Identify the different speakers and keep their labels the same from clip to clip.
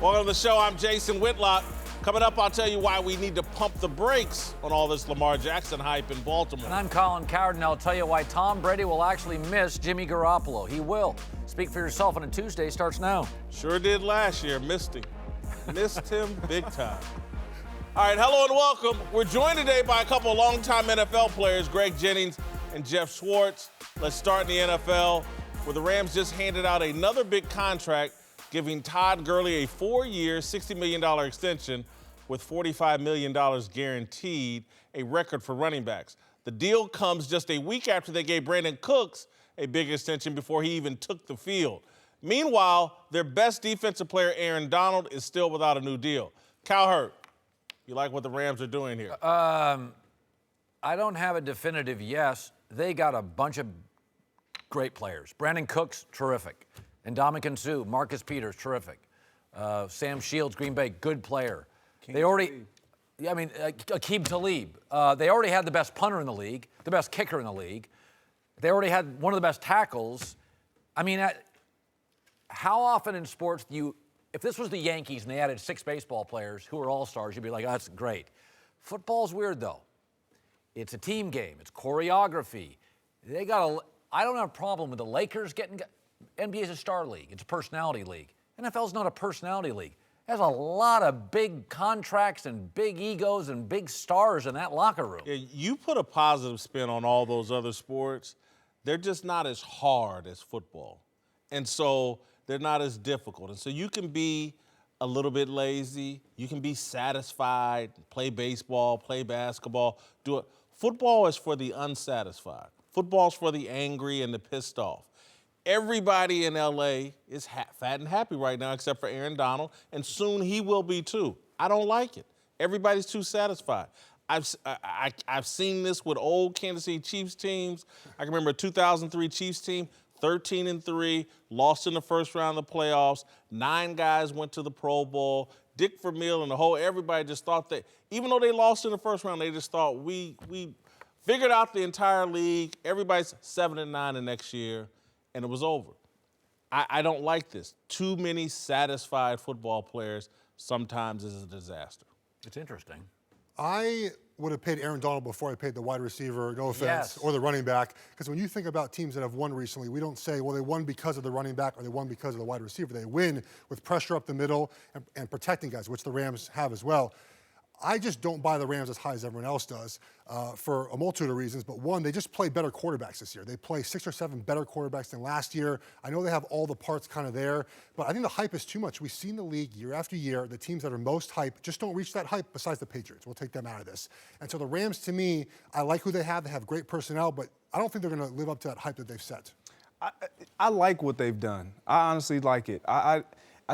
Speaker 1: Welcome to the show. I'm Jason Whitlock. Coming up, I'll tell you why we need to pump the brakes on all this Lamar Jackson hype in Baltimore.
Speaker 2: And I'm Colin Cowherd, and I'll tell you why Tom Brady will actually miss Jimmy Garoppolo. He will. Speak for yourself on a Tuesday starts now.
Speaker 1: Sure did last year. Missed him. Missed him big time. All right, hello and welcome. We're joined today by a couple of longtime NFL players, Greg Jennings and Jeff Schwartz. Let's start in the NFL, where the Rams just handed out another big contract, giving Todd Gurley a 4-year, $60 million extension with $45 million guaranteed, a record for running backs. The deal comes just a week after they gave Brandon Cooks a big extension before he even took the field. Meanwhile, their best defensive player, Aaron Donald, is still without a new deal. Cowherd, you like what the Rams are doing here?
Speaker 2: I don't have a definitive yes. They got a bunch of great players. Brandon Cooks, terrific. Ndamukong Suh, Marcus Peters, terrific. Sam Shields, Green Bay, good player. Aqib Talib. They already had the best punter in the league, the best kicker in the league. They already had one of the best tackles. How often in sports do you, if this was the Yankees and they added 6 baseball players who are all-stars, you'd be like, oh, that's great. Football's weird, though. It's a team game. It's choreography. I don't have a problem with the Lakers getting. NBA is a star league. It's a personality league. NFL's not a personality league. There's a lot of big contracts and big egos and big stars in that locker room.
Speaker 1: Yeah, you put a positive spin on all those other sports. They're just not as hard as football. And so they're not as difficult. And so you can be a little bit lazy. You can be satisfied, play baseball, play basketball, do it. Football is for the unsatisfied. Football's for the angry and the pissed off. Everybody in L.A. is fat and happy right now except for Aaron Donald, and soon he will be too. I don't like it. Everybody's too satisfied. I've seen this with old Kansas City Chiefs teams. I can remember a 2003 Chiefs team, 13-3, lost in the first round of the playoffs. 9 guys went to the Pro Bowl. Dick Vermeil and everybody just thought that, even though they lost in the first round, they just thought we figured out the entire league. Everybody's 7-9 the next year. And it was over. I don't like this. Too many satisfied football players sometimes is a disaster.
Speaker 2: It's interesting.
Speaker 3: I would have paid Aaron Donald before I paid the wide receiver, no offense,
Speaker 2: Yes.
Speaker 3: or the running back. Because when you think about teams that have won recently, we don't say, well, they won because of the running back or they won because of the wide receiver. They win with pressure up the middle and protecting guys, which the Rams have as well. I just don't buy the Rams as high as everyone else does for a multitude of reasons. But one, they just play better quarterbacks this year. They play 6 or 7 better quarterbacks than last year. I know they have all the parts kind of there, but I think the hype is too much. We've seen the league year after year. The teams that are most hype just don't reach that hype besides the Patriots. We'll take them out of this. And so the Rams, to me, I like who they have. They have great personnel, but I don't think they're going to live up to that hype that they've set.
Speaker 4: I like what they've done. I honestly like it. I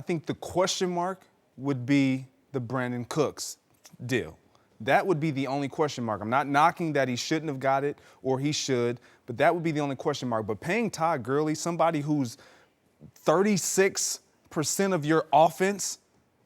Speaker 4: think the question mark would be the Brandon Cooks deal. That would be the only question mark. I'm not knocking that he shouldn't have got it or he should, but that would be the only question mark. But paying Todd Gurley, somebody who's 36% of your offense,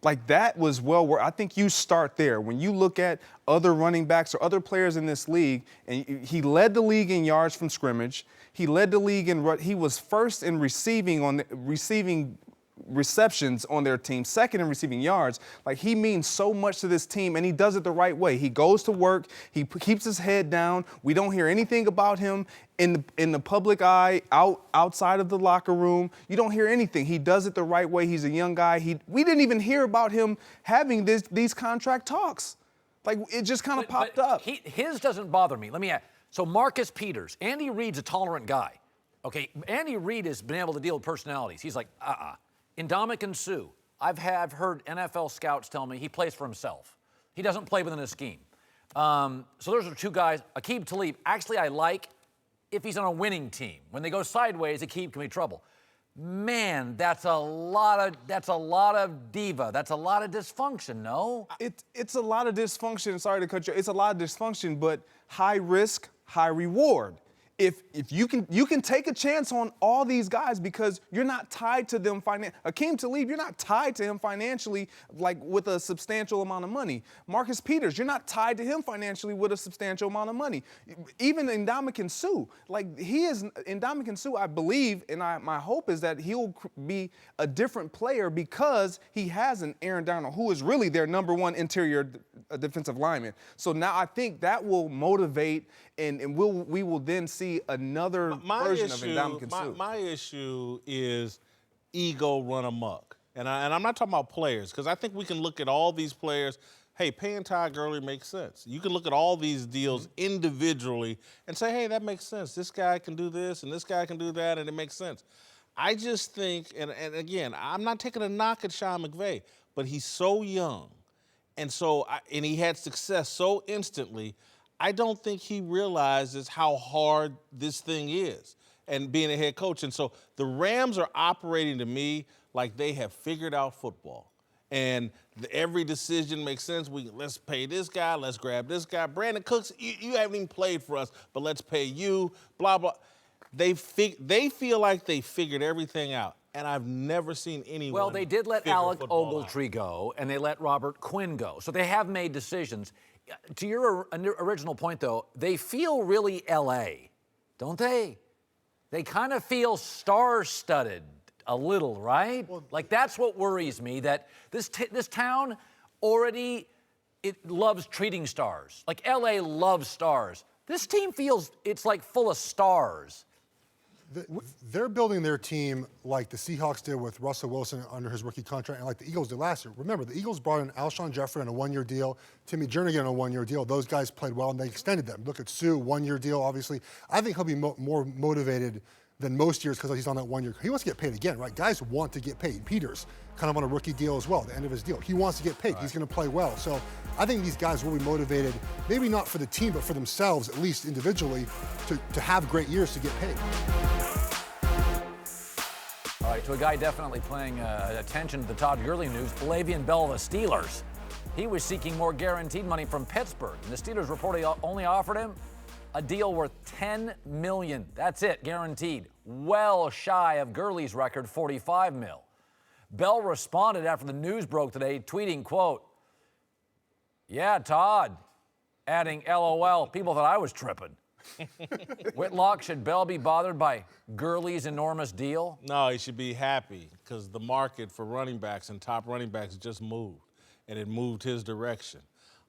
Speaker 4: like that was well worth. I think you start there. When you look at other running backs or other players in this league, and he led the league in yards from scrimmage. He led the league in he was first in receiving receptions on their team, second in receiving yards. Like, he means so much to this team, and he does it the right way. He goes to work. He keeps his head down. We don't hear anything about him in the public eye, outside of the locker room. You don't hear anything. He does it the right way. He's a young guy. We didn't even hear about him having these contract talks. Like, it just kind of popped up.
Speaker 2: His doesn't bother me. Let me add. So Marcus Peters, Andy Reid's a tolerant guy. Okay, Andy Reid has been able to deal with personalities. He's like, Ndamukong Suh, I've heard NFL scouts tell me he plays for himself. He doesn't play within a scheme. So those are 2 guys. Aqib Talib, actually I like if he's on a winning team. When they go sideways, Aqib can be trouble. Man, that's a lot of diva. That's a lot of dysfunction, no?
Speaker 4: It's a lot of dysfunction. Sorry to cut you. It's a lot of dysfunction, but high risk, high reward. if you can take a chance on all these guys because you're not tied to them financially. Akeem Talib, you're not tied to him financially like with a substantial amount of money. Marcus Peters, you're not tied to him financially with a substantial amount of money. Even Ndamukong Suh, like Ndamukong Suh, I believe, and my hope is that he'll be a different player because he has an Aaron Donald who is really their number one interior defensive lineman. So now I think that will motivate and we will then see another version of Ndamukong Suh.
Speaker 1: My issue is ego run amok. And I'm not talking about players, because I think we can look at all these players. Hey, paying Todd Gurley makes sense. You can look at all these deals individually and say, hey, that makes sense. This guy can do this and this guy can do that, and it makes sense. I just think, and again, I'm not taking a knock at Sean McVay, but he's so young, and he had success so instantly. I don't think he realizes how hard this thing is and being a head coach. And so the Rams are operating to me like they have figured out football. And every decision makes sense. Let's pay this guy, let's grab this guy. Brandon Cooks, you haven't even played for us, but let's pay you, blah, blah. They feel like they figured everything out. And I've never seen anyone.
Speaker 2: Well, they did let Alec
Speaker 1: football
Speaker 2: Ogletree go, and they let Robert Quinn go. So they have made decisions. To your original point, though, they feel really L.A., don't they? They kind of feel star-studded a little, right? Well, like, that's what worries me, that this town already, it loves treating stars. Like, L.A. loves stars. This team feels it's, like, full of stars.
Speaker 3: They're building their team like the Seahawks did with Russell Wilson under his rookie contract and like the Eagles did last year. Remember, the Eagles brought in Alshon Jeffrey on a one-year deal, Timmy Jernigan on a one-year deal. Those guys played well, and they extended them. Look at Sue, one-year deal, obviously. I think he'll be more motivated than most years because he's on that 1 year. He wants to get paid again, right? Guys want to get paid. Peters, kind of on a rookie deal as well, the end of his deal. He wants to get paid. Right. He's going to play well. So I think these guys will be motivated, maybe not for the team, but for themselves, at least individually, to have great years to get paid.
Speaker 2: All right, to a guy definitely paying attention to the Todd Gurley news, Le'Veon Bell of the Steelers. He was seeking more guaranteed money from Pittsburgh, and the Steelers reportedly only offered him a deal worth $10 million. That's it, guaranteed. Well shy of Gurley's record, $45 million. Bell responded after the news broke today, tweeting, quote, "Yeah, Todd," adding, LOL, people thought I was tripping. Whitlock, should Bell be bothered by Gurley's enormous deal?
Speaker 1: No, he should be happy because the market for running backs and top running backs just moved, and it moved his direction.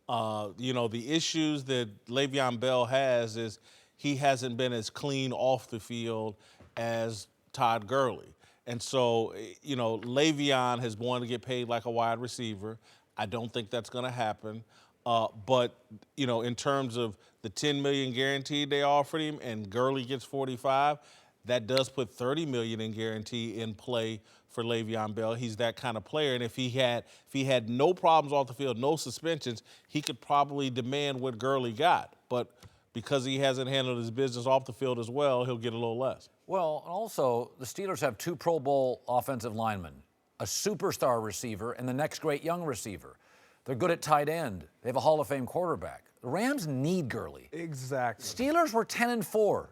Speaker 1: The issues that Le'Veon Bell has is he hasn't been as clean off the field as Todd Gurley. And so, Le'Veon has wanted to get paid like a wide receiver. I don't think that's going to happen. But in terms of the $10 million guaranteed they offered him and Gurley gets 45, that does put $30 million in guarantee in play for Le'Veon Bell. He's that kind of player. And if he had no problems off the field, no suspensions, he could probably demand what Gurley got. But because he hasn't handled his business off the field as well, he'll get a little less.
Speaker 2: Well, also, the Steelers have 2 Pro Bowl offensive linemen, a superstar receiver, and the next great young receiver. They're good at tight end. They have a Hall of Fame quarterback. The Rams need Gurley.
Speaker 4: Exactly.
Speaker 2: Steelers were 10-4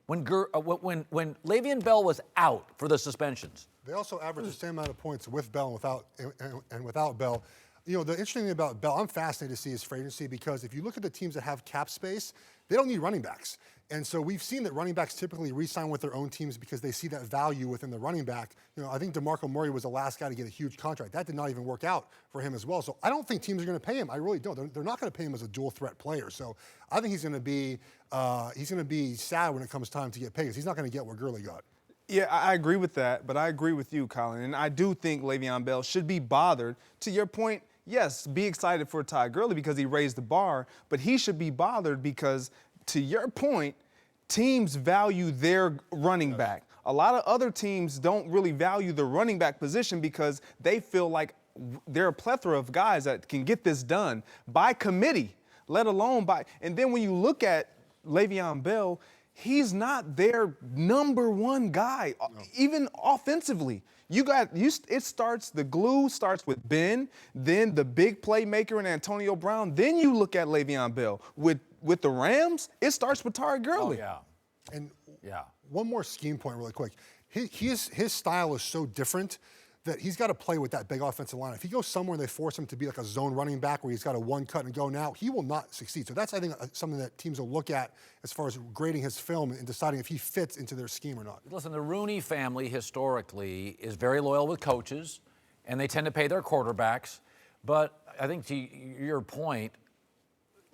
Speaker 2: when Le'Veon Bell was out for the suspensions.
Speaker 3: They also average the same amount of points with Bell and without Bell. The interesting thing about Bell, I'm fascinated to see his free agency because if you look at the teams that have cap space, they don't need running backs. And so we've seen that running backs typically re-sign with their own teams because they see that value within the running back. I think DeMarco Murray was the last guy to get a huge contract. That did not even work out for him as well. So I don't think teams are going to pay him. I really don't. They're not going to pay him as a dual threat player. So I think he's going to be sad when it comes time to get paid because he's not going to get what Gurley got.
Speaker 4: Yeah, I agree with that, but I agree with you, Colin. And I do think Le'Veon Bell should be bothered. To your point, yes, be excited for Todd Gurley because he raised the bar, but he should be bothered because, to your point, teams value their running back. A lot of other teams don't really value the running back position because they feel like there are a plethora of guys that can get this done by committee, let alone by. And then when you look at Le'Veon Bell, he's not their number one guy, even offensively. The glue starts with Ben, then the big playmaker in Antonio Brown, then you look at Le'Veon Bell. With the Rams, it starts with Todd Gurley.
Speaker 2: Oh, yeah.
Speaker 3: And
Speaker 2: Yeah.
Speaker 3: one more scheme point really quick. His style is so different that he's got to play with that big offensive line. If he goes somewhere and they force him to be like a zone running back where he's got a one cut and go now, he will not succeed. So that's, I think, something that teams will look at as far as grading his film and deciding if he fits into their scheme or not.
Speaker 2: Listen, the Rooney family historically is very loyal with coaches, and they tend to pay their quarterbacks. But I think to your point,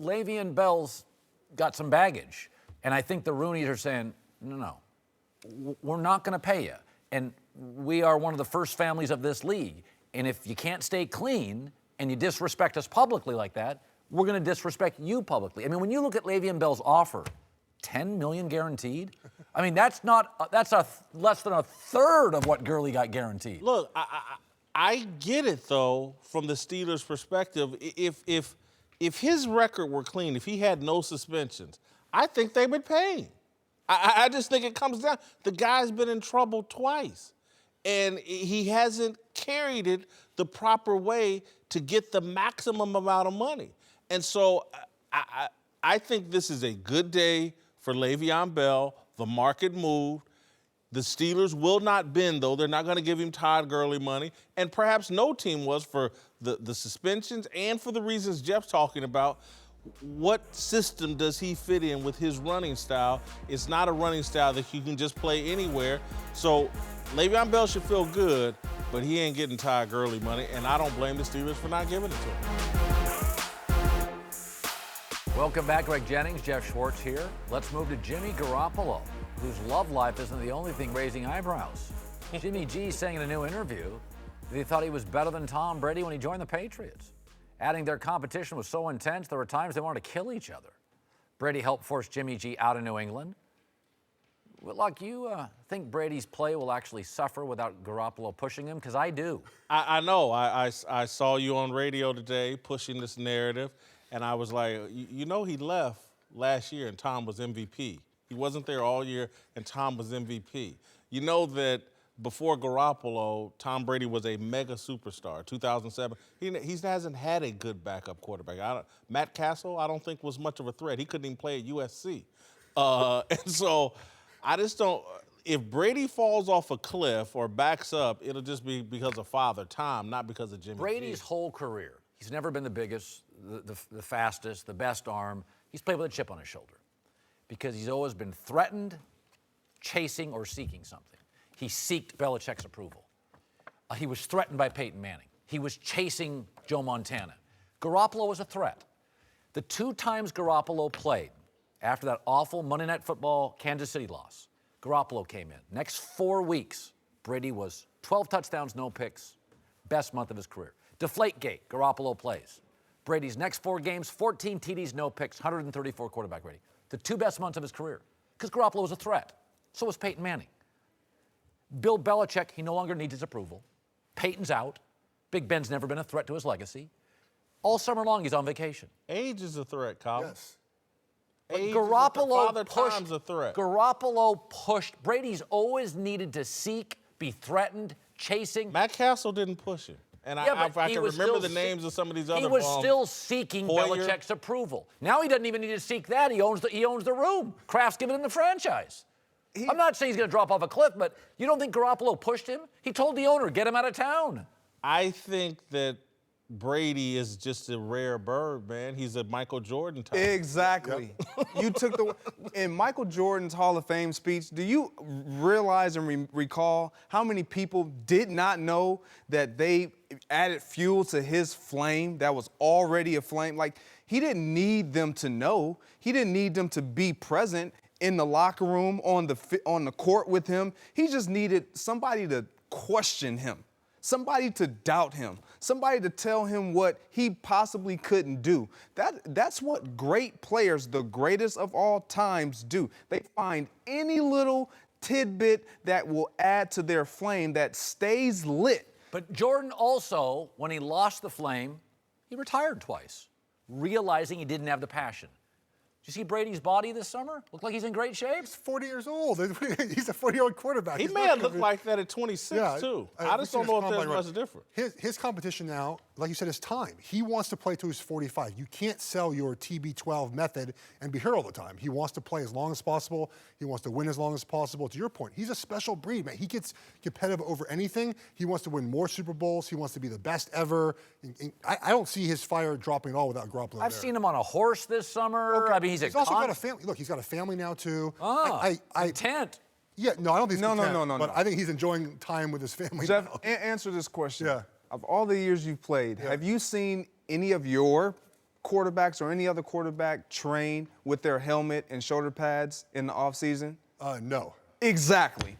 Speaker 2: Le'Veon Bell's got some baggage. And I think the Rooneys are saying, no, we're not going to pay you. And we are one of the first families of this league. And if you can't stay clean and you disrespect us publicly like that, we're going to disrespect you publicly. I mean, when you look at Le'Veon Bell's offer, $10 million guaranteed. I mean, that's less than a third of what Gurley got guaranteed.
Speaker 1: Look, I get it though from the Steelers' perspective. If his record were clean, if he had no suspensions, I think they would pay him. I just think it comes down. The guy's been in trouble twice, and he hasn't carried it the proper way to get the maximum amount of money. And so I think this is a good day for Le'Veon Bell. The market moved. The Steelers will not bend, though. They're not going to give him Todd Gurley money, and perhaps no team was for the suspensions and for the reasons Jeff's talking about. What system does he fit in with his running style? It's not a running style that you can just play anywhere. So Le'Veon Bell should feel good, but he ain't getting Todd Gurley money, and I don't blame the Steelers for not giving it to him.
Speaker 2: Welcome back, Greg Jennings, Jeff Schwartz here. Let's move to Jimmy Garoppolo, whose love life isn't the only thing raising eyebrows. Jimmy G saying in a new interview that he thought he was better than Tom Brady when he joined the Patriots, adding their competition was so intense there were times they wanted to kill each other. Brady helped force Jimmy G out of New England. Whitlock, you think Brady's play will actually suffer without Garoppolo pushing him? Because I do.
Speaker 1: I know. I saw you on radio today pushing this narrative, and I was like, you know, he left last year and Tom was MVP. He wasn't there all year and Tom was MVP. You know that before Garoppolo, Tom Brady was a mega superstar. 2007, he hasn't had a good backup quarterback. Matt Castle, I don't think was much of a threat. He couldn't even play at USC. And so I just don't, if Brady falls off a cliff or backs up, it'll just be because of Father Tom, not because of Jimmy
Speaker 2: Brady's
Speaker 1: G.
Speaker 2: whole career, he's never been the biggest, the fastest, the best arm. He's played with a chip on his shoulder because he's always been threatened, chasing, or seeking something. He seeked Belichick's approval. He was threatened by Peyton Manning. He was chasing Joe Montana. Garoppolo was a threat. The 2 times Garoppolo played after that awful Monday Night Football Kansas City loss, Garoppolo came in. Next 4 weeks, Brady was 12 touchdowns, no picks, best month of his career. Deflategate, Garoppolo plays. Brady's next 4 games, 14 TDs, no picks, 134 quarterback rating. The 2 best months of his career, because Garoppolo was a threat. So was Peyton Manning. Bill Belichick, he no longer needs his approval. Peyton's out. Big Ben's never been a threat to his legacy. All summer long, he's on vacation.
Speaker 1: Age is a threat, Colin.
Speaker 3: Yes.
Speaker 1: Age
Speaker 2: Garoppolo
Speaker 1: Father
Speaker 2: pushed.
Speaker 1: Time's a threat.
Speaker 2: Garoppolo pushed. Brady's always needed to seek, be threatened, chasing.
Speaker 1: Matt Castle didn't push him. And
Speaker 2: Yeah,
Speaker 1: I
Speaker 2: but he
Speaker 1: can
Speaker 2: was
Speaker 1: remember
Speaker 2: still
Speaker 1: the names of some of these other
Speaker 2: He was still seeking
Speaker 1: Hoyer.
Speaker 2: Belichick's approval. Now he doesn't even need to seek that. He owns the room. Kraft's giving him the franchise. I'm not saying he's going to drop off a cliff, but you don't think Garoppolo pushed him? He told the owner, get him out of town.
Speaker 1: I think that Brady is just a rare bird, man. He's a Michael Jordan type.
Speaker 4: Exactly. You took in Michael Jordan's Hall of Fame speech, do you realize and recall how many people did not know that they added fuel to his flame that was already a flame? Like, he didn't need them to know. He didn't need them to be present in the locker room, on the court with him. He just needed somebody to question him, somebody to doubt him, somebody to tell him what he possibly couldn't do. That's what great players, the greatest of all times, do. They find any little tidbit that will add to their flame that stays lit.
Speaker 2: But Jordan also, when he lost the flame, he retired twice, realizing he didn't have the passion. Did you see Brady's body this summer? Looked like he's in great shape.
Speaker 3: He's 40 years old. He's a 40-year-old quarterback.
Speaker 1: He
Speaker 3: He's
Speaker 1: may
Speaker 3: not
Speaker 1: have
Speaker 3: gonna
Speaker 1: looked
Speaker 3: be-
Speaker 1: like that at 26, too. I just don't know if there's much different.
Speaker 3: His competition now, like you said, is time. He wants to play till he's 45. You can't sell your TB12 method and be here all the time. He wants to play as long as possible. He wants to win as long as possible. To your point, he's a special breed, man. He gets competitive over anything. He wants to win more Super Bowls. He wants to be the best ever. I don't see his fire dropping at all without Garoppolo.
Speaker 2: I've seen him on a horse this summer.
Speaker 3: Okay.
Speaker 2: I mean,
Speaker 3: he's also got a family. Look, he's got a family now too.
Speaker 2: Intent.
Speaker 3: Yeah, no, I don't think he's content,
Speaker 4: no.
Speaker 3: But I think he's enjoying time with his family.
Speaker 4: Jeff,
Speaker 3: now.
Speaker 4: answer this question.
Speaker 3: Yeah.
Speaker 4: Of all the years you've played, have you seen any of your quarterbacks or any other quarterback train with their helmet and shoulder pads in the offseason?
Speaker 3: No.
Speaker 4: Exactly.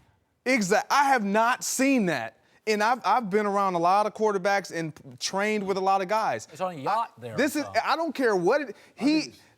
Speaker 4: I have not seen that. And I've been around a lot of quarterbacks and trained with a lot of guys.
Speaker 2: It's on a yacht there.
Speaker 4: I don't care what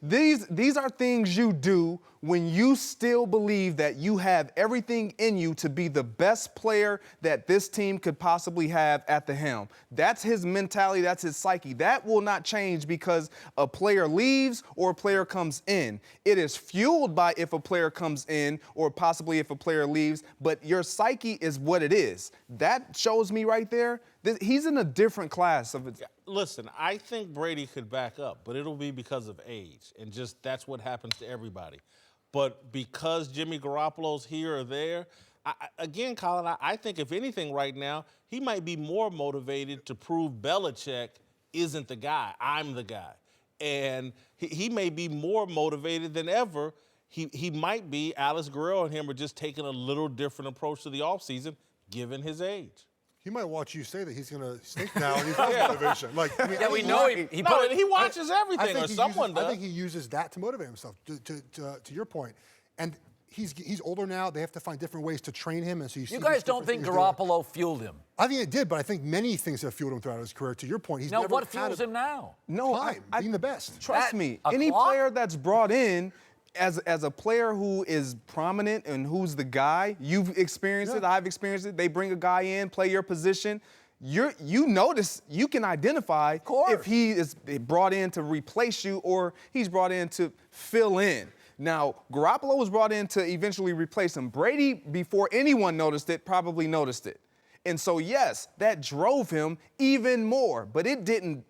Speaker 4: these are things you do when you still believe that you have everything in you to be the best player that this team could possibly have at the helm. That's his mentality, that's his psyche. That will not change because a player leaves or a player comes in. It is fueled by if a player comes in or possibly if a player leaves, but your psyche is what it is. That shows me right there that he's in a different class of it.
Speaker 1: Listen, I think Brady could back up, but it'll be because of age. And just that's what happens to everybody. But because Jimmy Garoppolo's here or there, again, Colin, I think if anything right now, he might be more motivated to prove Belichick isn't the guy. I'm the guy. And he may be more motivated than ever. He might be. Alice Guerrero and him are just taking a little different approach to the offseason, given his age.
Speaker 3: He might watch you say that he's going to stink now and he's got motivation. Like, I mean,
Speaker 2: Yeah, we know he
Speaker 1: watches everything, or someone does.
Speaker 3: I think he uses that to motivate himself, to your point. And he's older now. They have to find different ways to train him. And so you
Speaker 2: guys don't think Garoppolo fueled him?
Speaker 3: I think it did, but I think many things have fueled him throughout his career. To your point, he's
Speaker 2: now,
Speaker 3: never
Speaker 2: what
Speaker 3: had
Speaker 2: fuels him now?
Speaker 4: No,
Speaker 3: time, being the best.
Speaker 4: Trust me, any player that's brought in as a player who is prominent and who's the guy, you've experienced it, I've experienced it. They bring a guy in, play your position. You notice, you can identify if he is brought in to replace you or he's brought in to fill in. Now, Garoppolo was brought in to eventually replace him. Brady, before anyone noticed it, probably noticed it. And so, yes, that drove him even more, but it didn't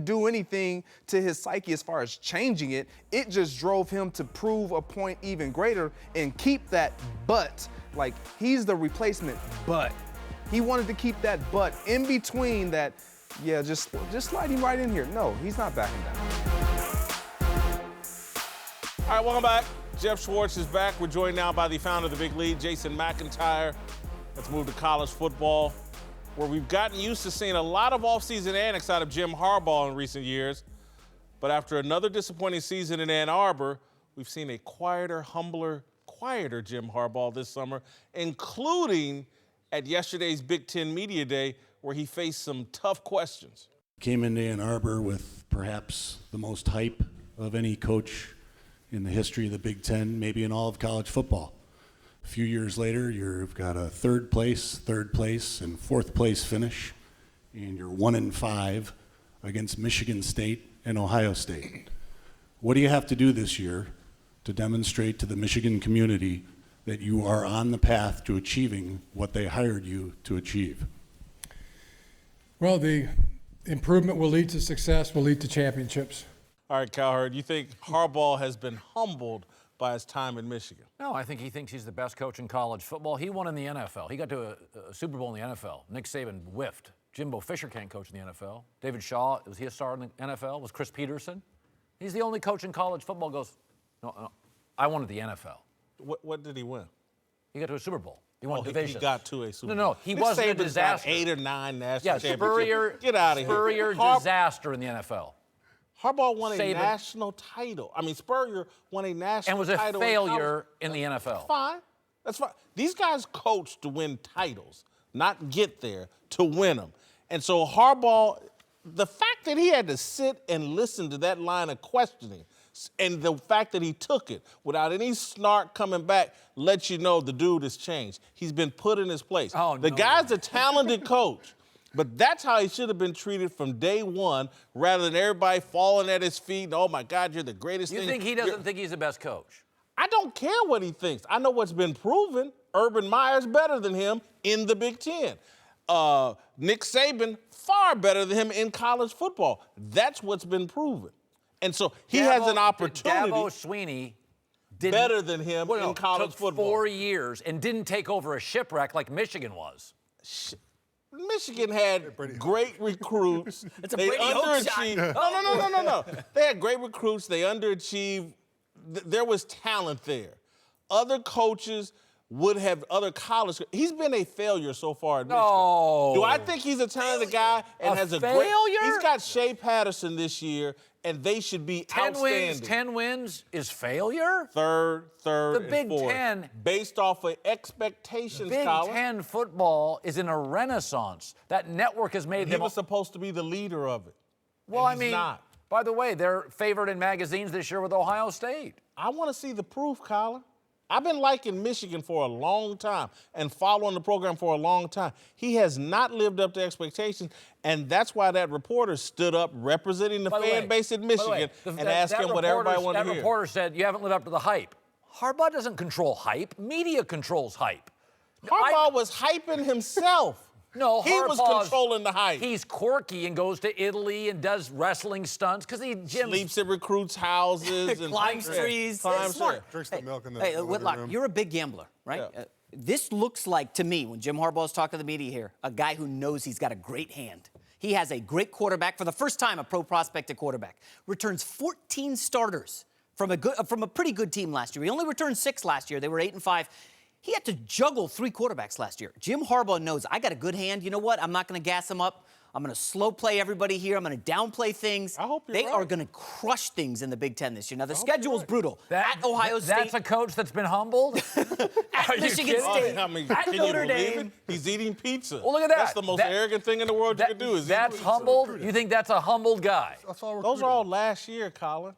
Speaker 4: do anything to his psyche as far as changing it. It just drove him to prove a point even greater and keep that but. Like, he's the replacement but. He wanted to keep that but in between that, just slide him right in here. No, he's not backing down.
Speaker 1: All right, welcome back. Jeff Schwartz is back. We're joined now by the founder of the Big Lead, Jason McIntyre. Let's move to college football, where we've gotten used to seeing a lot of offseason antics out of Jim Harbaugh in recent years. But after another disappointing season in Ann Arbor, we've seen a quieter Jim Harbaugh this summer, including at yesterday's Big Ten Media Day, where he faced some tough questions.
Speaker 5: Came into Ann Arbor with perhaps the most hype of any coach in the history of the Big Ten, maybe in all of college football. A few years later, you've got a third place, and fourth place finish, and you're 1-5 against Michigan State and Ohio State. What do you have to do this year to demonstrate to the Michigan community that you are on the path to achieving what they hired you to achieve?
Speaker 6: Well, the improvement will lead to success, will lead to championships.
Speaker 1: All right, Cowherd, you think Harbaugh has been humbled by his time in Michigan?
Speaker 2: No, I think he thinks he's the best coach in college football. He won in the NFL. He got to a Super Bowl in the NFL. Nick Saban whiffed. Jimbo Fisher can't coach in the NFL. David Shaw, was he a star in the NFL? Was Chris Peterson? He's the only coach in college football goes, no, I wanted the NFL.
Speaker 1: What did he win?
Speaker 2: He got to a Super Bowl. He won division.
Speaker 1: He got to a Super Bowl.
Speaker 2: No, he wasn't a disaster.
Speaker 1: Got 8 or 9 national championships.
Speaker 2: Spurrier.
Speaker 1: Get out of here.
Speaker 2: Spurrier disaster in the NFL.
Speaker 1: Harbaugh won a national title. I mean, Spurrier won a national title.
Speaker 2: And was a failure in the NFL.
Speaker 1: That's fine. That's fine. These guys coach to win titles, not get there to win them. And so Harbaugh, the fact that he had to sit and listen to that line of questioning, and the fact that he took it without any snark coming back lets you know the dude has changed. He's been put in his place.
Speaker 2: Oh,
Speaker 1: the
Speaker 2: no.
Speaker 1: guy's a talented coach. But that's how he should have been treated from day one, rather than everybody falling at his feet. And, oh, my God, you're the greatest
Speaker 2: You
Speaker 1: thing.
Speaker 2: think he doesn't think he's the best coach?
Speaker 1: I don't care what he thinks. I know what's been proven. Urban Meyer's better than him in the Big Ten. Nick Saban, far better than him in college football. That's what's been proven. And so he has an opportunity.
Speaker 2: Dabo Swinney
Speaker 1: better than him in college
Speaker 2: took
Speaker 1: football.
Speaker 2: 4 years and didn't take over a shipwreck like Michigan was.
Speaker 1: Michigan had great recruits.
Speaker 7: It's a
Speaker 1: They
Speaker 7: Brady hook shot.
Speaker 1: underachieved. No. They had great recruits. They underachieved. There was talent there. Other coaches would have other college. He's been a failure so far at Michigan.
Speaker 2: No.
Speaker 1: Do I think he's a talented guy and has a great?
Speaker 2: failure?
Speaker 1: He's got Shea Patterson this year, and they should be
Speaker 2: 10
Speaker 1: outstanding.
Speaker 2: wins, 10 wins is failure?
Speaker 1: Third,
Speaker 2: The
Speaker 1: and
Speaker 2: Big
Speaker 1: fourth.
Speaker 2: Ten-
Speaker 1: Based off of expectations,
Speaker 2: Big
Speaker 1: Colin.
Speaker 2: Ten football is in a renaissance. That network has made
Speaker 1: He
Speaker 2: them.
Speaker 1: was supposed to be the leader of it.
Speaker 2: Well,
Speaker 1: and
Speaker 2: I
Speaker 1: he's
Speaker 2: mean,
Speaker 1: not.
Speaker 2: by the way, they're favored in magazines this year with Ohio State.
Speaker 1: I want to see the proof, Colin. I've been liking Michigan for a long time and following the program for a long time. He has not lived up to expectations, and that's why that reporter stood up representing the fan base in Michigan and asked him what everybody wanted to hear.
Speaker 2: That reporter said, you haven't lived up to the hype. Harbaugh doesn't control hype. Media controls hype.
Speaker 1: Harbaugh was hyping himself.
Speaker 2: No,
Speaker 1: he was
Speaker 2: Harbaugh's-
Speaker 1: controlling the hype.
Speaker 2: He's quirky and goes to Italy and does wrestling stunts because
Speaker 1: Sleeps at recruits' houses and
Speaker 7: Climbs trees.
Speaker 1: Climbs,
Speaker 7: It's smart.
Speaker 1: yeah.
Speaker 3: Drinks the milk in the
Speaker 7: Hey,
Speaker 3: living
Speaker 7: Whitlock,
Speaker 3: room.
Speaker 7: you're a big gambler, right?
Speaker 1: Yeah.
Speaker 7: This looks like, to me, when Jim Harbaugh's talking to the media here, a guy who knows he's got a great hand. He has a great quarterback. For the first time, a pro prospect at quarterback. Returns 14 starters from a pretty good team last year. He only returned 6 last year. They were 8-5. He had to juggle 3 quarterbacks last year. Jim Harbaugh knows, I got a good hand. You know what? I'm not going to gas him up. I'm going to slow play everybody here. I'm going to downplay things.
Speaker 1: I hope you're
Speaker 7: They
Speaker 1: right.
Speaker 7: are going to crush things in the Big Ten this year. Now, the schedule's brutal. At Ohio State.
Speaker 2: That's a coach that's been humbled?
Speaker 7: At
Speaker 2: you
Speaker 7: Michigan
Speaker 2: kidding?
Speaker 7: State.
Speaker 1: I mean,
Speaker 7: At
Speaker 1: can you
Speaker 7: Notre
Speaker 1: believe
Speaker 7: Dame.
Speaker 1: it? He's eating pizza.
Speaker 2: Well, look at that.
Speaker 1: That's the most
Speaker 2: That-
Speaker 1: arrogant thing in the world you could do. Is eat
Speaker 2: That's
Speaker 1: pizza.
Speaker 2: humbled? You think that's a humbled guy?
Speaker 3: That's all
Speaker 1: Those
Speaker 3: recruiting.
Speaker 1: are all last year, Colin.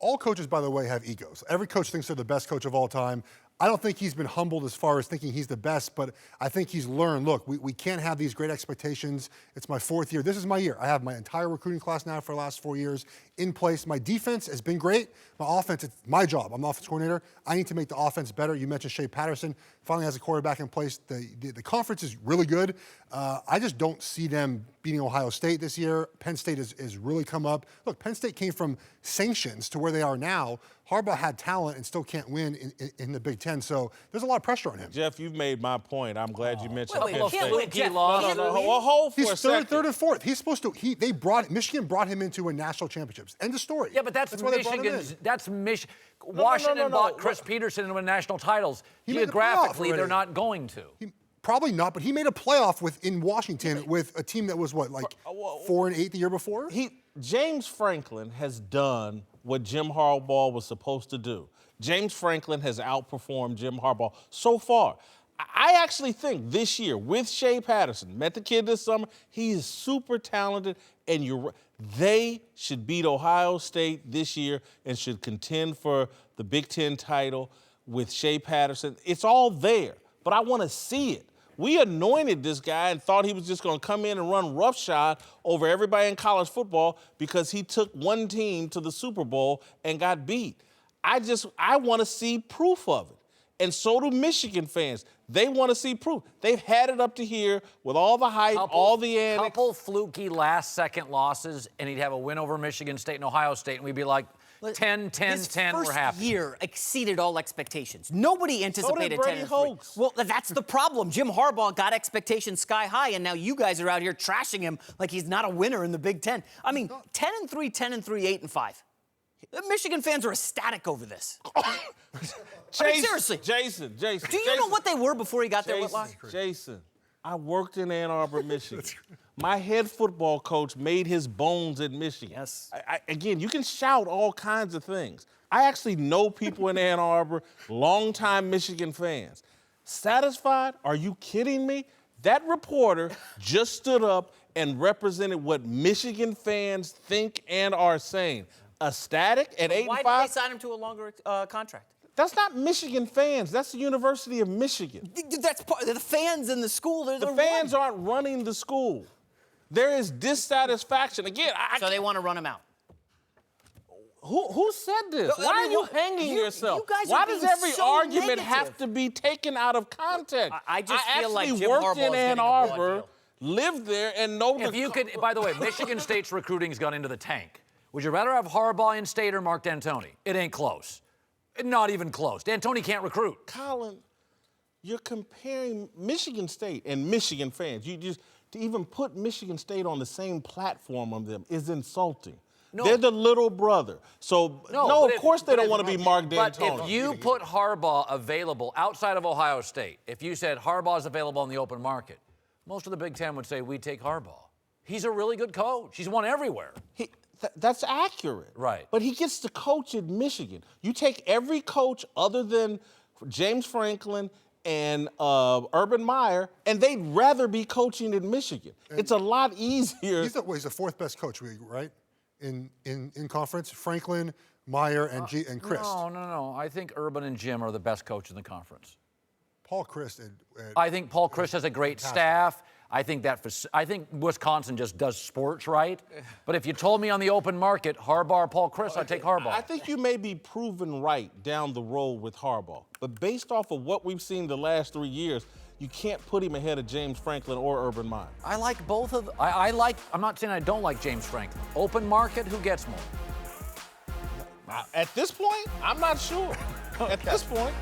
Speaker 3: All coaches, by the way, have egos. Every coach thinks they're the best coach of all time. I don't think he's been humbled as far as thinking he's the best, but I think he's learned, look, we can't have these great expectations. It's my 4th year. This is my year. I have my entire recruiting class now for the last 4 years in place. My defense has been great. My offense, it's my job. I'm the offense coordinator. I need to make the offense better. You mentioned Shea Patterson. Finally has a quarterback in place. The conference is really good. I just don't see them beating Ohio State this year. Penn State has really come up. Look, Penn State came from sanctions to where they are now. Harbaugh had talent and still can't win in the Big Ten, so there's a lot of pressure on him.
Speaker 1: Jeff, you've made my point. I'm glad you mentioned
Speaker 7: Wait,
Speaker 1: Penn
Speaker 7: can't
Speaker 1: State.
Speaker 7: win, Jeff.
Speaker 2: No,
Speaker 7: Can't win.
Speaker 1: Well, hold for a
Speaker 3: He's
Speaker 1: second.
Speaker 3: third, and fourth. He's supposed to. Michigan brought him into a national championships. End of story.
Speaker 2: Yeah, but that's
Speaker 3: why they brought him
Speaker 2: Michigan's.
Speaker 3: in.
Speaker 2: That's Michigan. Washington
Speaker 1: no.
Speaker 2: bought Chris Peterson and won national titles.
Speaker 3: He made the
Speaker 2: Geographically,
Speaker 3: playoff
Speaker 2: they're
Speaker 3: already.
Speaker 2: not going to.
Speaker 3: Probably not, but he made a playoff in Washington with a team that was 4-8 the year before.
Speaker 1: James Franklin has done what Jim Harbaugh was supposed to do. James Franklin has outperformed Jim Harbaugh so far. I actually think this year with Shea Patterson, met the kid this summer, he is super talented, and they should beat Ohio State this year and should contend for the Big Ten title with Shea Patterson. It's all there, but I want to see it. We anointed this guy and thought he was just going to come in and run roughshod over everybody in college football because he took one team to the Super Bowl and got beat. I want to see proof of it. And so do Michigan fans. They want to see proof. They've had it up to here with all the hype, all the antics.
Speaker 2: Couple fluky last-second losses, and he'd have a win over Michigan State and Ohio State, and we'd be like, 10, 10,
Speaker 7: His
Speaker 2: 10, we're
Speaker 7: first
Speaker 2: happy.
Speaker 7: year exceeded all expectations. Nobody anticipated
Speaker 1: Brady
Speaker 7: 10 and 3.
Speaker 1: Hoax.
Speaker 7: Well, that's the problem. Jim Harbaugh got expectations sky high, and now you guys are out here trashing him like he's not a winner in the Big Ten. I mean, 10 and 3, 10 and 3, 8 and 5. The Michigan fans are ecstatic over this. Seriously.
Speaker 1: Jason.
Speaker 7: Do you know what they were before he got there, Whitlock?
Speaker 1: Jason, I worked in Ann Arbor, Michigan. My head football coach made his bones at Michigan.
Speaker 7: Yes.
Speaker 1: Again, you can shout all kinds of things. I actually know people in Ann Arbor, longtime Michigan fans. Satisfied? Are you kidding me? That reporter just stood up and represented what Michigan fans think and are saying. Ecstatic at 8
Speaker 7: Why
Speaker 1: and
Speaker 7: did
Speaker 1: 5?
Speaker 7: they sign him to a longer contract?
Speaker 1: That's not Michigan fans. That's the University of Michigan.
Speaker 7: That's part the fans in the school.
Speaker 1: The fans aren't running the school. There is dissatisfaction. Again,
Speaker 7: so they want to run him out.
Speaker 1: Who said this?
Speaker 7: No,
Speaker 1: Why
Speaker 7: I mean,
Speaker 1: are you hanging yourself?
Speaker 7: you guys
Speaker 1: Why
Speaker 7: are
Speaker 1: does
Speaker 7: being
Speaker 1: every
Speaker 7: so
Speaker 1: argument
Speaker 7: negative.
Speaker 1: have to be taken out of context?
Speaker 7: I just feel like
Speaker 1: actually
Speaker 7: Jim
Speaker 1: worked
Speaker 7: Harbaugh
Speaker 1: in
Speaker 7: is
Speaker 1: Ann
Speaker 7: getting a raw
Speaker 1: Arbor,
Speaker 7: deal.
Speaker 1: lived there, and know
Speaker 2: If you could, by the way, Michigan State's recruiting's gone into the tank. Would you rather have Harbaugh in state or Mark D'Antoni? It ain't close. Not even close. D'Antoni can't recruit.
Speaker 1: Colin, you're comparing Michigan State and Michigan fans. You just to even put Michigan State on the same platform of them is insulting.
Speaker 2: No.
Speaker 1: They're the little brother. So, no of course they don't want to be Mark
Speaker 2: But
Speaker 1: D'Antoni.
Speaker 2: if you put Harbaugh available outside of Ohio State, if you said Harbaugh's available on the open market, most of the Big Ten would say we'd take Harbaugh. He's a really good coach. He's won everywhere.
Speaker 1: That's accurate.
Speaker 2: Right.
Speaker 1: But he gets to coach at Michigan. You take every coach other than James Franklin and Urban Meyer, and they'd rather be coaching at Michigan. It's a lot easier.
Speaker 3: He's the fourth best coach, right? In conference, Franklin, Meyer, and Chris.
Speaker 2: No. I think Urban and Jim are the best coach in the conference.
Speaker 3: Paul Chris.
Speaker 2: I think Paul Chris has a great staff. I think Wisconsin just does sports right. But if you told me on the open market, Harbaugh or Paul Chris, I'd take Harbaugh.
Speaker 1: I think you may be proven right down the road with Harbaugh. But based off of what we've seen the last 3 years, you can't put him ahead of James Franklin or Urban Meyer.
Speaker 2: I like both of them. I'm not saying I don't like James Franklin. Open market, who gets more?
Speaker 1: At this point, I'm not sure. At this point.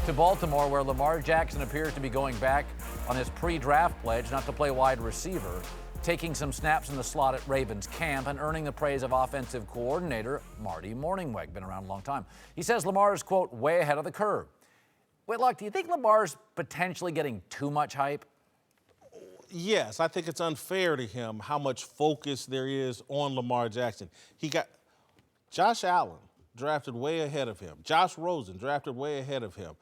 Speaker 2: To Baltimore, where Lamar Jackson appears to be going back on his pre-draft pledge not to play wide receiver, taking some snaps in the slot at Ravens camp and earning the praise of offensive coordinator Marty Mornhinweg, been around a long time. He says Lamar is, quote, way ahead of the curve. Whitlock, do you think Lamar's potentially getting too much hype?
Speaker 1: Yes, I think it's unfair to him how much focus there is on Lamar Jackson. He got Josh Allen drafted way ahead of him. Josh Rosen drafted way ahead of him.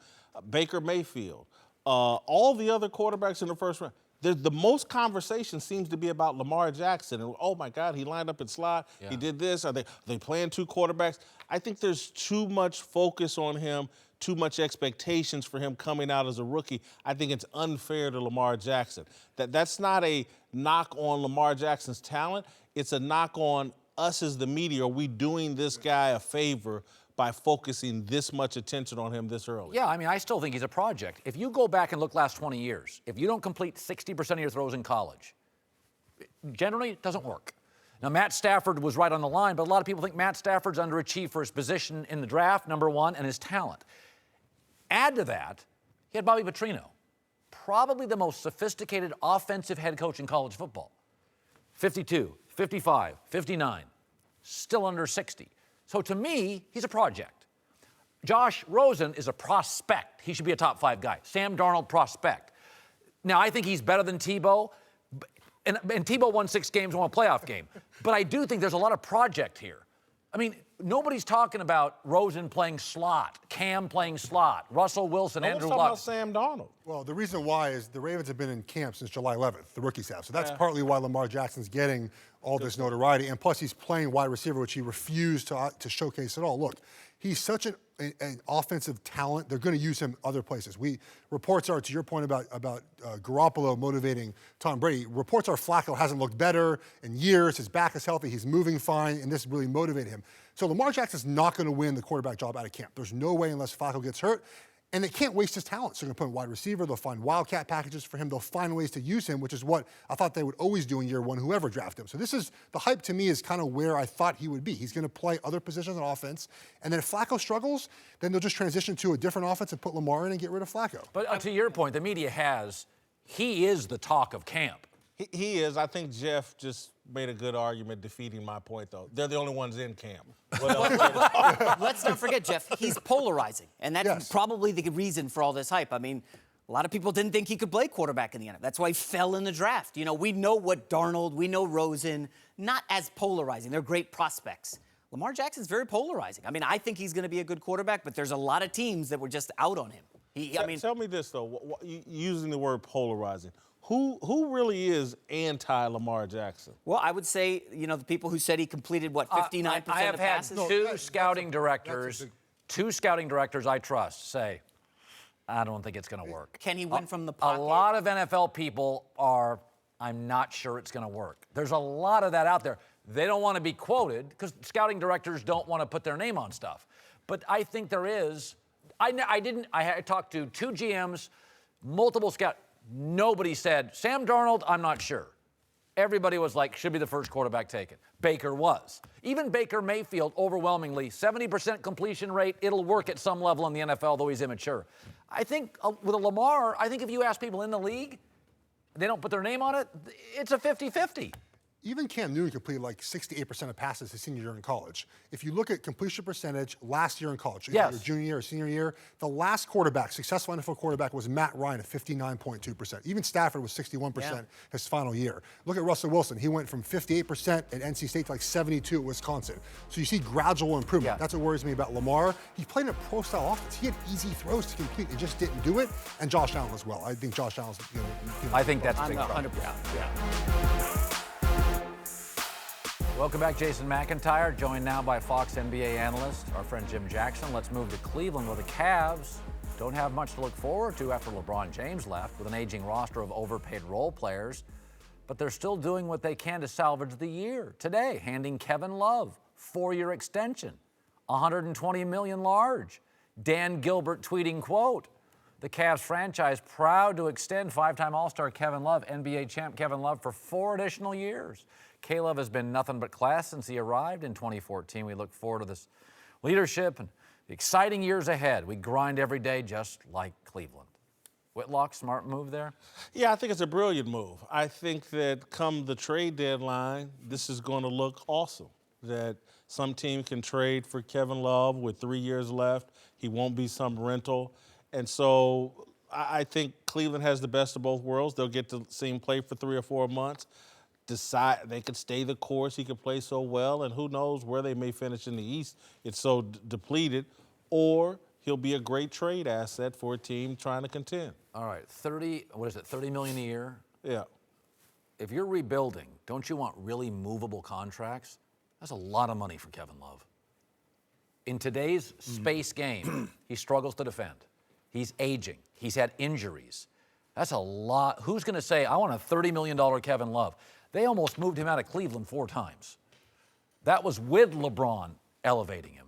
Speaker 1: Baker Mayfield. All the other quarterbacks in the first round. The most conversation seems to be about Lamar Jackson. And, oh, my God, he lined up in slot. Yeah. He did this. Are they playing two quarterbacks? I think there's too much focus on him, too much expectations for him coming out as a rookie. I think it's unfair to Lamar Jackson. That's not a knock on Lamar Jackson's talent. It's a knock on us as the media. Are we doing this guy a favor by focusing this much attention on him this early?
Speaker 2: Yeah, I mean, I still think he's a project. If you go back and look last 20 years, if you don't complete 60% of your throws in college, generally it doesn't work. Now, Matt Stafford was right on the line, but a lot of people think Matt Stafford's underachieved for his position in the draft, number one, and his talent. Add to that, he had Bobby Petrino, probably the most sophisticated offensive head coach in college football. 52, 55, 59, still under 60. So to me, he's a project. Josh Rosen is a prospect. He should be a top 5 guy. Sam Darnold, prospect. Now, I think he's better than Tebow. And Tebow won 6 games, won a playoff game. But I do think there's a lot of project here. I mean, nobody's talking about Rosen playing slot, Cam playing slot, Russell Wilson, Andrew Luck.
Speaker 1: About Sam Darnold.
Speaker 3: Well, the reason why is the Ravens have been in camp since July 11th, the rookie staff. So that's partly why Lamar Jackson's getting all this notoriety. And plus, he's playing wide receiver, which he refused to showcase at all. Look, he's such an offensive talent. They're going to use him other places. Reports are, to your point about Garoppolo motivating Tom Brady, reports are Flacco hasn't looked better in years. His back is healthy. He's moving fine, and this really motivated him. So Lamar Jackson's not going to win the quarterback job out of camp. There's no way unless Flacco gets hurt. And they can't waste his talent. So they're going to put him wide receiver. They'll find wildcat packages for him. They'll find ways to use him, which is what I thought they would always do in year one, whoever drafted him. So this is, the hype to me is kind of where I thought he would be. He's going to play other positions on offense. And then if Flacco struggles, then they'll just transition to a different offense and put Lamar in and get rid of Flacco.
Speaker 2: But to your point, the media he is the talk of camp.
Speaker 1: He is. I think Jeff just made a good argument defeating my point, though. They're the only ones in camp.
Speaker 7: Let's not forget, Jeff, he's polarizing. And that's probably the reason for all this hype. I mean, a lot of people didn't think he could play quarterback in the NFL. That's why he fell in the draft. You know, we know what Darnold, we know Rosen, not as polarizing. They're great prospects. Lamar Jackson's very polarizing. I mean, I think he's going to be a good quarterback, but there's a lot of teams that were just out on him.
Speaker 1: Tell me this, though, using the word polarizing. who really is anti-Lamar Jackson?
Speaker 7: Well, I would say, the people who said he completed, 59%
Speaker 2: I have
Speaker 7: of
Speaker 2: had
Speaker 7: passes?
Speaker 2: two scouting directors I trust say, I don't think it's going to work.
Speaker 7: Can he win from the pocket?
Speaker 2: A lot of NFL people are, I'm not sure it's going to work. There's a lot of that out there. They don't want to be quoted because scouting directors don't want to put their name on stuff. But I think there is. I talked to 2 GMs, multiple scouts. Nobody said, Sam Darnold, I'm not sure. Everybody was like, should be the first quarterback taken. Baker was. Even Baker Mayfield, overwhelmingly, 70% completion rate. It'll work at some level in the NFL, though he's immature. I think with a Lamar, I think if you ask people in the league, they don't put their name on it, it's a 50-50.
Speaker 3: Even Cam Newton completed like 68% of passes his senior year in college. If you look at completion percentage last year in college,
Speaker 2: Yes.
Speaker 3: your junior year or senior year, the last quarterback, successful NFL quarterback, was Matt Ryan at 59.2%. Even Stafford was 61% his final year. Look at Russell Wilson. He went from 58% at NC State to like 72 at Wisconsin. So you see gradual improvement.
Speaker 2: Yeah.
Speaker 3: That's what worries me about Lamar. He played in a pro-style offense. He had easy throws to complete and just didn't do it. And Josh Allen as well. I think Josh Allen's,
Speaker 2: I think that's a
Speaker 7: I'm
Speaker 2: big problem.
Speaker 7: 100%.
Speaker 2: Welcome back, Jason McIntyre, joined now by Fox NBA analyst, our friend Jim Jackson. Let's move to Cleveland, where the Cavs don't have much to look forward to after LeBron James left, with an aging roster of overpaid role players. But they're still doing what they can to salvage the year. Today, handing Kevin Love 4-year extension, $120 million large. Dan Gilbert tweeting, quote, the Cavs franchise proud to extend 5-time All-Star Kevin Love, NBA champ Kevin Love, for 4 additional years. K.Love has been nothing but class since he arrived in 2014. We look forward to this leadership and the exciting years ahead. We grind every day just like Cleveland. Whitlock, smart move there?
Speaker 1: Yeah, I think it's a brilliant move. I think that come the trade deadline, this is going to look awesome. That some team can trade for Kevin Love with 3 years left. He won't be some rental. And so I think Cleveland has the best of both worlds. They'll get to see him play for 3 or 4 months. Decide they could stay the course. He could play so well, and who knows where they may finish in the East. It's so depleted. Or he'll be a great trade asset for a team trying to contend.
Speaker 2: All right, $30 million a year?
Speaker 1: Yeah.
Speaker 2: If you're rebuilding, don't you want really movable contracts? That's a lot of money for Kevin Love. In today's space game, he struggles to defend. He's aging. He's had injuries. That's a lot. Who's going to say, I want a $30 million Kevin Love? They almost moved him out of Cleveland 4 times. That was with LeBron elevating him.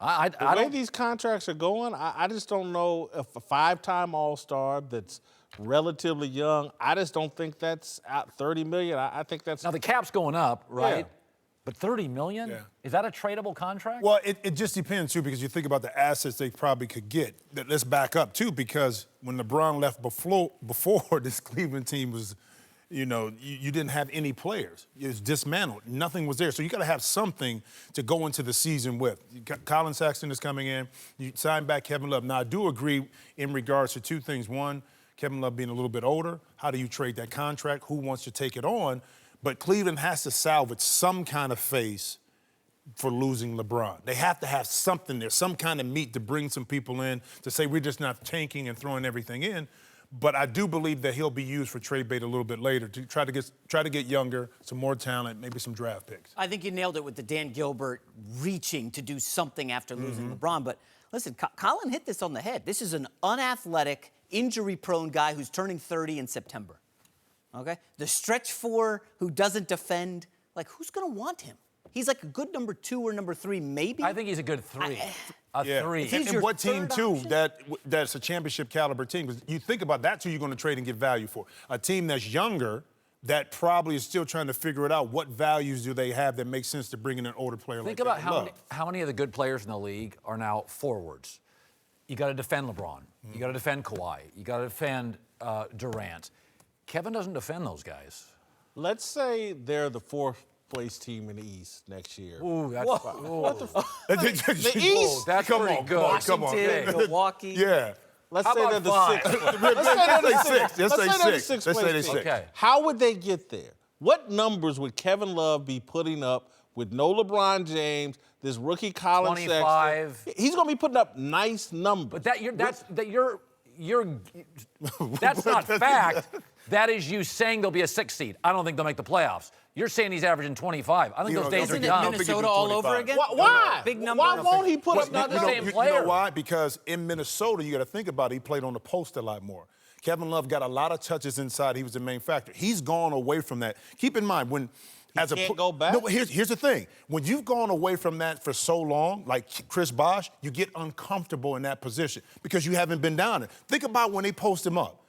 Speaker 1: The way these contracts are going, I just don't know if a 5-time All-Star that's relatively young, I just don't think that's at $30 million. I think that's...
Speaker 2: Now, the cap's going up, right?
Speaker 1: Yeah.
Speaker 2: But $30 million? Yeah. Is that a tradable contract?
Speaker 8: Well, it just depends, too, because you think about the assets they probably could get. Let's back up, too, because when LeBron left before this Cleveland team was, you didn't have any players. It was dismantled. Nothing was there. So you got to have something to go into the season with. Colin Cowherd is coming in. You sign back Kevin Love. Now, I do agree in regards to 2 things. One, Kevin Love being a little bit older. How do you trade that contract? Who wants to take it on? But Cleveland has to salvage some kind of face for losing LeBron. They have to have something there, some kind of meat to bring some people in to say we're just not tanking and throwing everything in. But I do believe that he'll be used for trade bait a little bit later to try to get younger, some more talent, maybe some draft picks.
Speaker 7: I think you nailed it with the Dan Gilbert reaching to do something after losing LeBron. But listen, Colin hit this on the head. This is an unathletic, injury-prone guy who's turning 30 in September. Okay? The stretch 4 who doesn't defend, like, who's going to want him? He's like a good number 2 or number 3, maybe.
Speaker 2: I think he's a good 3.
Speaker 8: Yeah.
Speaker 2: 3.
Speaker 7: He's
Speaker 8: And what team,
Speaker 7: third
Speaker 8: too,
Speaker 7: option?
Speaker 8: that's a championship caliber team? Because you think about that, too, you're going to trade and get value for. A team that's younger that probably is still trying to figure it out. What values do they have that make sense to bring in an older player
Speaker 2: Think
Speaker 8: like
Speaker 2: about
Speaker 8: Kevin Love?
Speaker 2: how many of the good players in the league are now forwards. You got to defend LeBron. You got to defend Kawhi. You got to defend Durant. Kevin doesn't defend those guys.
Speaker 1: Let's say they're the 4th-place team in the East next year.
Speaker 2: Ooh, that's
Speaker 8: The
Speaker 1: East?
Speaker 2: That's pretty good.
Speaker 8: Come on.
Speaker 7: Washington, Milwaukee.
Speaker 8: Yeah.
Speaker 1: Let's
Speaker 2: How
Speaker 1: say they're
Speaker 2: about
Speaker 1: the
Speaker 2: 5?
Speaker 1: 6th. Let's say they're the 6th.
Speaker 8: Let's say
Speaker 1: they're the
Speaker 8: 6.
Speaker 1: 6th
Speaker 8: Let's say
Speaker 1: place
Speaker 8: they
Speaker 1: team.
Speaker 8: 6.
Speaker 2: Okay.
Speaker 1: How would they get there? What numbers would Kevin Love be putting up with no LeBron James, this rookie Colin
Speaker 2: 25.
Speaker 1: Sexton? He's going to be putting up nice numbers.
Speaker 2: But that's not fact. That is you saying they'll be a 6 seed. I don't think they'll make the playoffs. You're saying he's averaging 25. I think those days are
Speaker 7: Isn't it
Speaker 2: done.
Speaker 7: Minnesota all over again?
Speaker 1: Why?
Speaker 7: Big number.
Speaker 1: Why won't he put up
Speaker 2: not the
Speaker 1: numbers?
Speaker 2: same
Speaker 8: You
Speaker 2: player.
Speaker 8: know why? Because in Minnesota, you got to think about it, he played on the post a lot more. Kevin Love got a lot of touches inside. He was the main factor. He's gone away from that. Keep in mind, when
Speaker 1: can't go back?
Speaker 8: No, here's the thing. When you've gone away from that for so long, like Chris Bosh, you get uncomfortable in that position because you haven't been down there. Think about when they post him up.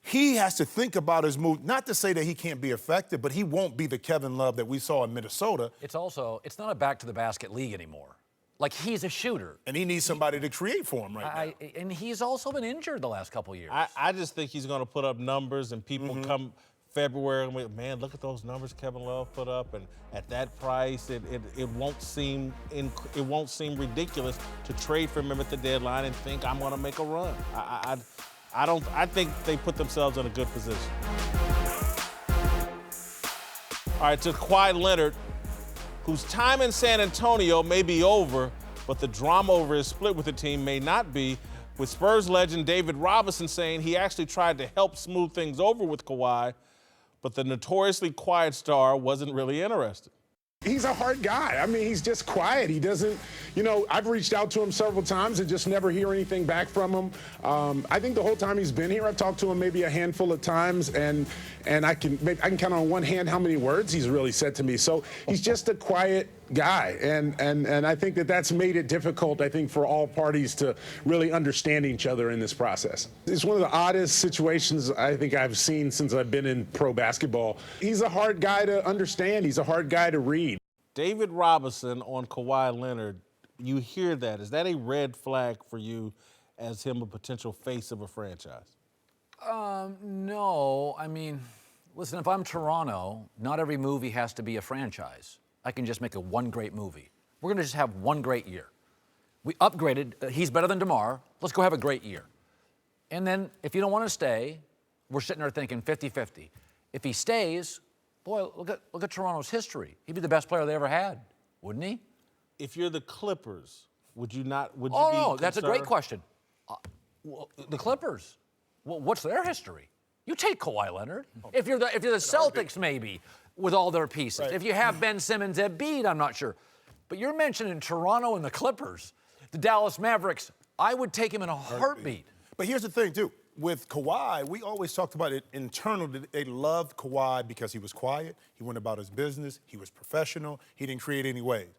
Speaker 8: He has to think about his move, not to say that he can't be effective, but he won't be the Kevin Love that we saw in Minnesota.
Speaker 2: It's not a back-to-the-basket league anymore. Like, he's a shooter.
Speaker 8: And he needs somebody to create for him right now.
Speaker 2: And he's also been injured the last couple of years.
Speaker 1: I just think he's going to put up numbers, and people come February and man, look at those numbers Kevin Love put up, and at that price, it won't seem ridiculous to trade for him at the deadline and think I'm going to make a run. I think they put themselves in a good position. All right, to Kawhi Leonard, whose time in San Antonio may be over, but the drama over his split with the team may not be, with Spurs legend David Robinson saying he actually tried to help smooth things over with Kawhi, but the notoriously quiet star wasn't really interested.
Speaker 9: He's a hard guy. I mean, he's just quiet. He doesn't, I've reached out to him several times and just never hear anything back from him. I think the whole time he's been here, I've talked to him maybe a handful of times, and I can count on one hand how many words he's really said to me. So he's just a quiet guy, and I think that's made it difficult, I think, for all parties to really understand each other in this process. It's one of the oddest situations I think I've seen since I've been in pro basketball. He's a hard guy to understand. He's a hard guy to read.
Speaker 1: David Robinson on Kawhi Leonard, you hear that. Is that a red flag for you as him a potential face of a franchise?
Speaker 2: No. I mean, listen, if I'm Toronto, not every movie has to be a franchise. I can just make one great movie. We're going to just have one great year. We upgraded. He's better than DeMar. Let's go have a great year. And then if you don't want to stay, we're sitting there thinking 50-50. If he stays, boy, look at Toronto's history. He'd be the best player they ever had, wouldn't he?
Speaker 1: If you're the Clippers, would you not? Would you
Speaker 2: Oh,
Speaker 1: be
Speaker 2: no, that's a great
Speaker 1: concerned?
Speaker 2: question. The Clippers, what's their history? You take Kawhi Leonard. If you're the Celtics, maybe, with all their pieces.
Speaker 8: Right.
Speaker 2: If you have Ben Simmons at Embiid, I'm not sure. But you're mentioning Toronto and the Clippers, the Dallas Mavericks. I would take him in a heartbeat.
Speaker 8: But here's the thing, too. With Kawhi, we always talked about it internally. They loved Kawhi because he was quiet. He went about his business. He was professional. He didn't create any waves.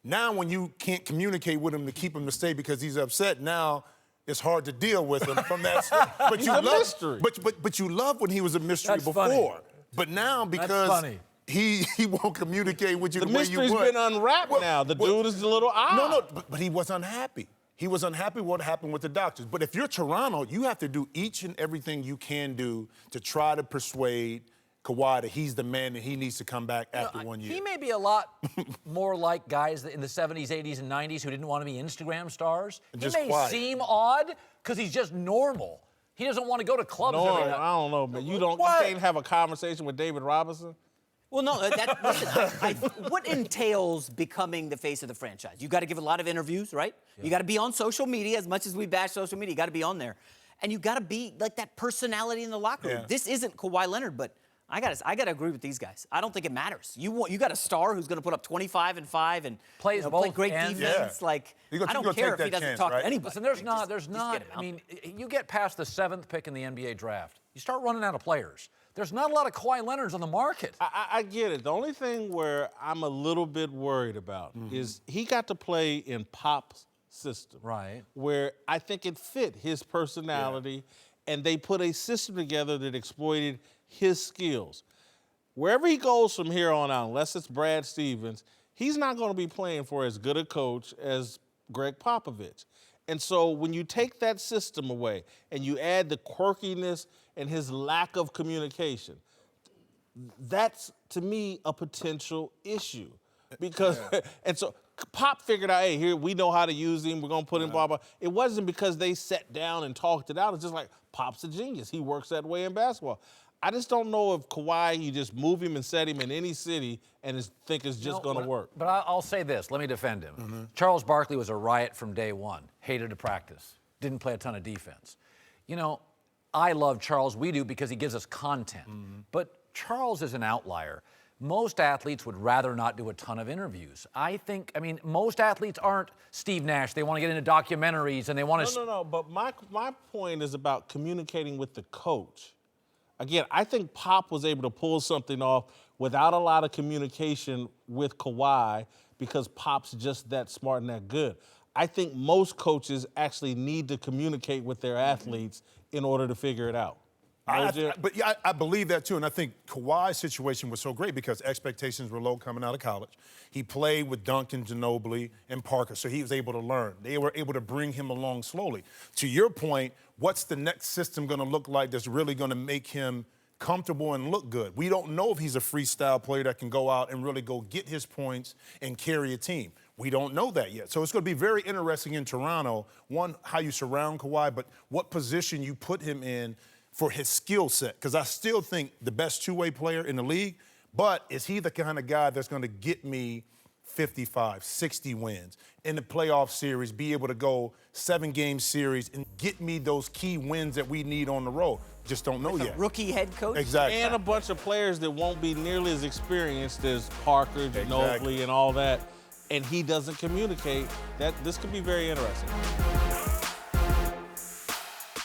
Speaker 8: Now, when you can't communicate with him to keep him to stay because he's upset, now it's hard to deal with him from that side. But
Speaker 1: He's a mystery.
Speaker 8: But you loved when he was a mystery
Speaker 2: That's
Speaker 8: before.
Speaker 2: funny.
Speaker 8: But now, because
Speaker 2: funny.
Speaker 8: he won't communicate with you
Speaker 1: The
Speaker 8: the way you would.
Speaker 1: mystery's been unwrapped now. The dude is a little odd.
Speaker 8: No, but he was unhappy. He was unhappy with what happened with the doctors. But if you're Toronto, you have to do each and everything you can do to try to persuade Kawhi that he's the man and he needs to come back after 1 year.
Speaker 2: He may be a lot more like guys in the 70s, 80s, and 90s who didn't want to be Instagram stars.
Speaker 8: Just
Speaker 2: he may
Speaker 8: quiet.
Speaker 2: seem odd because he's just normal. He doesn't want to go to clubs
Speaker 1: No,
Speaker 2: every night.
Speaker 1: I don't know, but you
Speaker 2: What?
Speaker 1: can't have a conversation with David Robinson.
Speaker 7: Well, no, listen, what entails becoming the face of the franchise? You got to give a lot of interviews, right? Yeah. You got to be on social media. As much as we bash social media, you got to be on there. And you got to be like that personality in the locker room.
Speaker 8: Yeah.
Speaker 7: This isn't Kawhi Leonard, but I got to agree with these guys. I don't think it matters. You got a star who's going to put up 25 and 5 and
Speaker 2: Plays
Speaker 7: play
Speaker 2: both
Speaker 7: great
Speaker 2: ends.
Speaker 7: defense.
Speaker 8: Yeah.
Speaker 7: Like,
Speaker 8: You're gonna
Speaker 7: I don't
Speaker 8: take
Speaker 7: care if he
Speaker 8: that
Speaker 7: doesn't
Speaker 8: chance,
Speaker 7: talk
Speaker 8: right?
Speaker 7: to anybody.
Speaker 2: Listen, there's
Speaker 7: Just get
Speaker 2: not.
Speaker 7: him out
Speaker 2: I mean, you get past the 7th pick in the NBA draft, you start running out of players. There's not a lot of Kawhi Leonards on the market.
Speaker 1: I get it. The only thing where I'm a little bit worried about is he got to play in Pop's system.
Speaker 2: Right.
Speaker 1: Where I think it fit his personality, and they put a system together that exploited his skills. Wherever he goes from here on out, unless it's Brad Stevens, he's not going to be playing for as good a coach as Greg Popovich. And so when you take that system away and you add the quirkiness and his lack of communication, that's, to me, a potential issue. Because, and so Pop figured out, hey, here, we know how to use him, we're going to put him, blah, blah. It wasn't because they sat down and talked it out. It's just like, Pop's a genius. He works that way in basketball. I just don't know if Kawhi, you just move him and set him in any city and think it's just going to work.
Speaker 2: But I'll say this. Let me defend him. Charles Barkley was a riot from day one. Hated to practice. Didn't play a ton of defense. I love Charles. We do because he gives us content. But Charles is an outlier. Most athletes would rather not do a ton of interviews. I mean, most athletes aren't Steve Nash. They want to get into documentaries and they want to.
Speaker 1: No. But my point is about communicating with the coach. Again, I think Pop was able to pull something off without a lot of communication with Kawhi because Pop's just that smart and that good. I think most coaches actually need to communicate with their athletes in order to figure it out.
Speaker 8: I believe that too, and I think Kawhi's situation was so great because expectations were low coming out of college. He played with Duncan, Ginobili, and Parker, so he was able to learn. They were able to bring him along slowly. To your point, what's the next system going to look like that's really going to make him comfortable and look good? We don't know if he's a freestyle player that can go out and really go get his points and carry a team. We don't know that yet. So it's going to be very interesting in Toronto, one, how you surround Kawhi, but what position you put him in for his skill set, because I still think the best two-way player in the league, but is he the kind of guy that's going to get me 55, 60 wins in the playoff series, be able to go 7-game series and get me those key wins that we need on the road? Just don't know yet.
Speaker 7: Rookie head coach?
Speaker 8: Exactly.
Speaker 1: And a bunch of players that won't be nearly as experienced as Parker, Ginobili, and all that, and he doesn't communicate. This could be very interesting.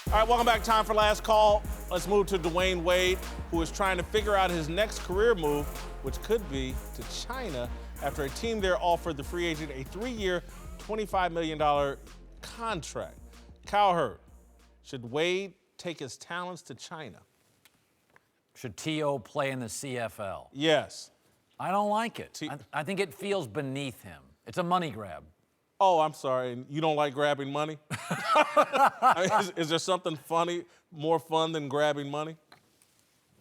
Speaker 1: All right, welcome back. Time for last call. Let's move to Dwayne Wade, who is trying to figure out his next career move, which could be to China after a team there offered the free agent a 3-year, $25 million contract. Cowherd, should Wade take his talents to China?
Speaker 2: Should T.O. play in the CFL?
Speaker 1: Yes.
Speaker 2: I don't like it. I think it feels beneath him. It's a money grab.
Speaker 1: Oh, I'm sorry. You don't like grabbing money? Is there something funny, more fun than grabbing money?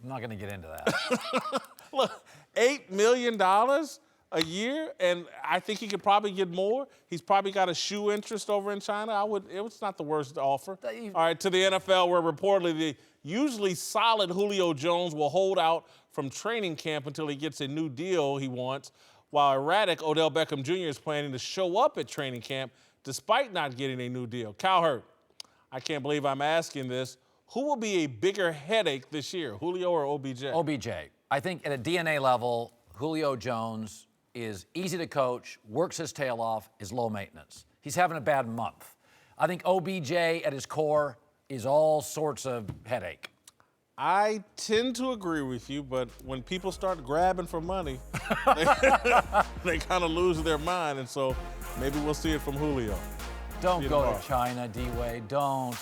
Speaker 2: I'm not going to get into that.
Speaker 1: Look, $8 million a year, and I think he could probably get more. He's probably got a shoe interest over in China. It's not the worst offer. All right, to the NFL, where reportedly the usually solid Julio Jones will hold out from training camp until he gets a new deal he wants, while erratic Odell Beckham Jr. is planning to show up at training camp despite not getting a new deal. Cowherd, I can't believe I'm asking this. Who will be a bigger headache this year, Julio or OBJ?
Speaker 2: OBJ. I think at a DNA level, Julio Jones is easy to coach, works his tail off, is low maintenance. He's having a bad month. I think OBJ at his core is all sorts of headache.
Speaker 1: I tend to agree with you, but when people start grabbing for money, they kind of lose their mind, and so maybe we'll see it from Julio.
Speaker 2: Don't go to China, D-Wade. Don't.